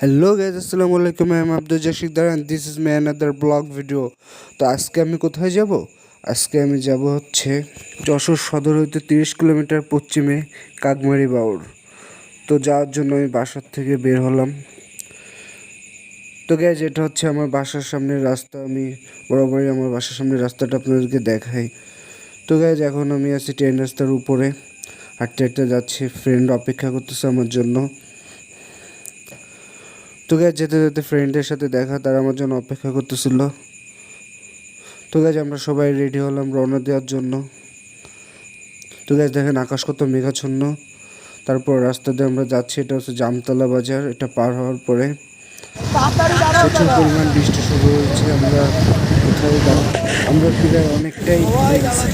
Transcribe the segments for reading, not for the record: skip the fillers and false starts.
Hello guys, আসসালামু আলাইকুম। I am Abdul Jashikdar and this is my another vlog video. তো আজকে আমি কোথায় যাব? আজকে আমি যাব হচ্ছে যশোর সদর হইতে 30 কিলোমিটার পশ্চিমে কাকমারি বাউর। তো যাওয়ার জন্য আমি বাসার থেকে বের হলাম। তো গাইজ, এটা হচ্ছে আমার বাসার সামনের রাস্তা। আমি বরাবরই আমার বাসার সামনের রাস্তাটা আপনাদেরকে দেখাই। তো গাইজ, এখন আমি আছি ট্রেন রাস্তার উপরে, হাঁটতে হাঁটতে যাচ্ছি। ফ্রেন্ড অপেক্ষা করতেছে আমার জন্য। তো গাইজ, যেতে যেতে ফ্রেন্ডের সাথে দেখা, তারা আমার জন্য অপেক্ষা করতেছিল। তো গাইজ, আমরা সবাই রেডি হলাম রওনা দেওয়ার জন্য। তো গাইজ, দেখেন আকাশ কত মেঘাচ্ছন্ন। তারপর রাস্তা দিয়ে আমরা যাচ্ছি, এটা হচ্ছে জামতলা বাজার। এটা পার হওয়ার পরে প্রচুর পরিমাণ বৃষ্টি শুরু হয়েছে। আমরা কোথায় যাব? আমরা প্রায় অনেকটাই ভিজে গেছি,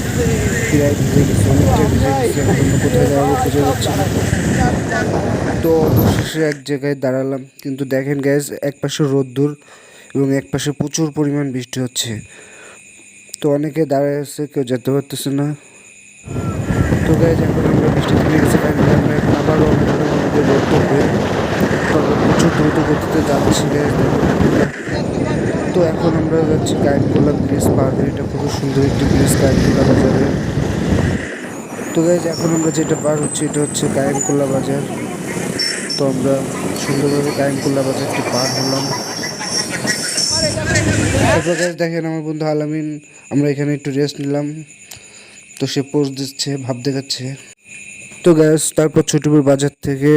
অনেকটাই ভিজে গেছি। এখন আমরা কোথায় যাবো খুঁজে পাচ্ছি না। তো অবশেষে এক জায়গায় দাঁড়ালাম, কিন্তু দেখেন গ্যাস, এক পাশে রোদ্দুর এবং এক পাশে প্রচুর পরিমাণ বৃষ্টি হচ্ছে। তো অনেকে দাঁড়ায় আছে, কেউ যেতে পারতেছে না। তো গ্যাস, এখন আমরা বৃষ্টি থেমে গেছে, ফাইনালি আমরা এখন আবার রওনা দিলাম আমাদের গন্তব্যে। তো আমরা প্রচুর দ্রুত গতিতে যাচ্ছি গ্যাস। তো এখন আমরা যাচ্ছি কায়েমকোলা ব্রিজ পার হয়ে। এটা খুবই সুন্দর একটি ব্রিজ কায়েমকোলা বাজারে। তো গ্যাস, এখন আমরা যেটা পার হচ্ছি এটা হচ্ছে কায়েমকোলা বাজার। তো আমরা সুন্দরভাবে কায়েমকোল্লা বাজারটি পার হলাম। তারপর গাইজ দেখেন, আমার বন্ধু আলামিন, আমরা এখানে একটু রেস্ট নিলাম। তো সে পোজ দিচ্ছে, ভাব দেখাচ্ছে। তো গ্যাস, তারপর ছোটপুর বাজার থেকে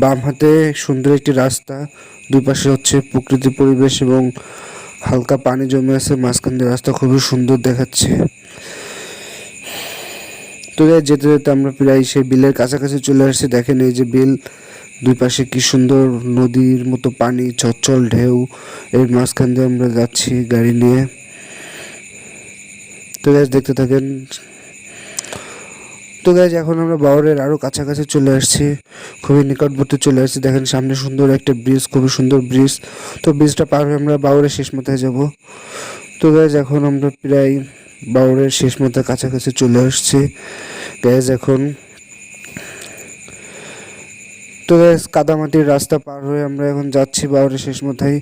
বাম হাতে সুন্দর একটি রাস্তা, দুই পাশে হচ্ছে প্রকৃতির পরিবেশ এবং হালকা পানি জমে আছে মাঝখান দিয়ে। রাস্তা খুবই সুন্দর দেখাচ্ছে। তো গ্যাস, যেতে যেতে আমরা প্রায় সেই বিলের কাছাকাছি চলে আসছি। দেখেন এই যে বিল, দুই পাশে কি সুন্দর নদীর মতো পানি, চচ্চল ঢেউ। এর মাঝখান দিয়ে আমরা যাচ্ছি গাড়ি নিয়ে। তো গ্যাস, দেখতে থাকেন। তো গ্যাস, এখন আমরা বাউরের আরও কাছাকাছি চলে আসছি, খুবই নিকটবর্তী চলে আসছি। দেখেন সামনে সুন্দর একটা ব্রিজ, খুবই সুন্দর ব্রিজ। তো ব্রিজটা পার হয়ে আমরা বাউরের শেষ মাথায় যাব। তো গ্যাস, এখন আমরা প্রায় বাউরের শেষ মাথার কাছাকাছি চলে আসছি গ্যাস এখন। তো গ্যাস, কাদামাটির রাস্তা পার হয়ে আমরা এখন যাচ্ছি বাউরের শেষ মাথায়।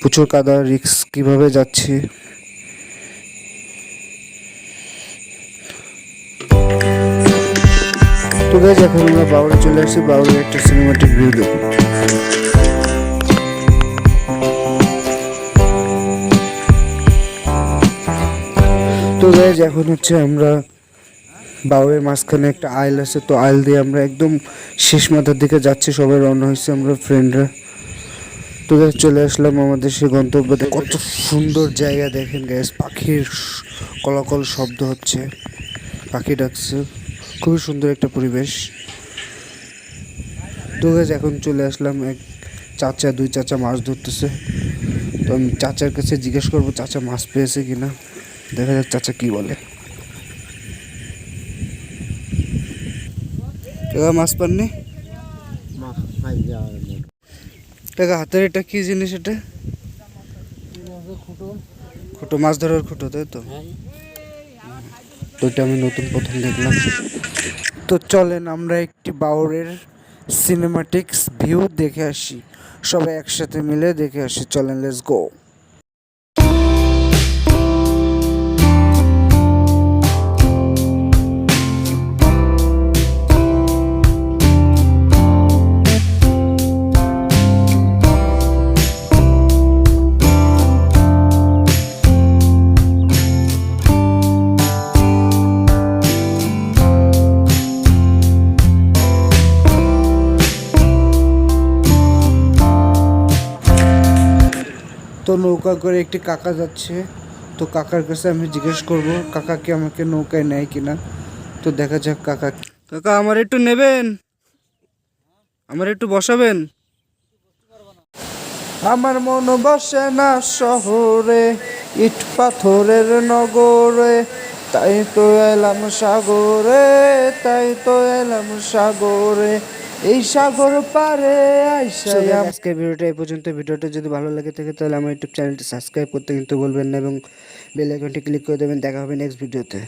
প্রচুর কাদা, রিক্স কিভাবে যাচ্ছি। তো গ্যাস, এখন আমরা বাউরে চলে আসছি। বাউরের একটা সিনেমাটিক ভিউ দেখুন। তো গ্যাস, এখন হচ্ছে আমরা বাউরের মাঝখানে একটা আইল আছে, তো আইল দিয়ে আমরা একদম শেষ মাথার দিকে যাচ্ছি। সবাই রওনা হয়েছে, আমরা ফ্রেন্ডরা। তো গ্যাস, চলে আসলাম আমাদের সেই গন্তব্যতে। কত সুন্দর জায়গা দেখেন গ্যাস, পাখির কলাকল শব্দ হচ্ছে, পাখি ডাকছে, খুবই সুন্দর একটা পরিবেশ। তো গ্যাস, এখন চলে আসলাম এক চাচা, দুই চাচা মাছ ধরতেছে। তো আমি চাচার কাছে জিজ্ঞেস করবো চাচা মাছ পেয়েছে কিনা। দেখা যাক চাচা কি বলে। মাছ পাননি? টাকা হাতের এটা কি জিনিস? এটা খুঁটো, মাছ ধরার খুঁটো, তাই তো? তো এটা আমি নতুন প্রথম দেখলাম। তো চলেন আমরা একটি বাউরের সিনেমাটিক্স ভিউ দেখে আসি, সবাই একসাথে মিলে দেখে আসি। চলেন, লেটস গো। তো নৌকা করে একটি কাকা যাচ্ছে। তো কাকার কাছে আমি জিজ্ঞেস করব কাকা কি আমাকে নৌকায় নেয় কিনা। তো দেখা যাক কাকা। কাকা, আমার একটু নেবেন? আমার একটু বসাবেন? আমার মন বসে না শহরে, ইট পাথরের নগরে, তাই তো এলাম সাগরে, তাই তো এলাম সাগরে, এই সাগর পারে আইসা। আজকে ভিডিওটা এই পর্যন্ত। ভিডিওটা যদি ভালো লাগে থাকে তাহলে আমার ইউটিউব চ্যানেলটি সাবস্ক্রাইব করতে কিন্তু বলবেন না এবং বেল আইকনটি ক্লিক করে দেবেন। দেখা হবে নেক্সট ভিডিওতে।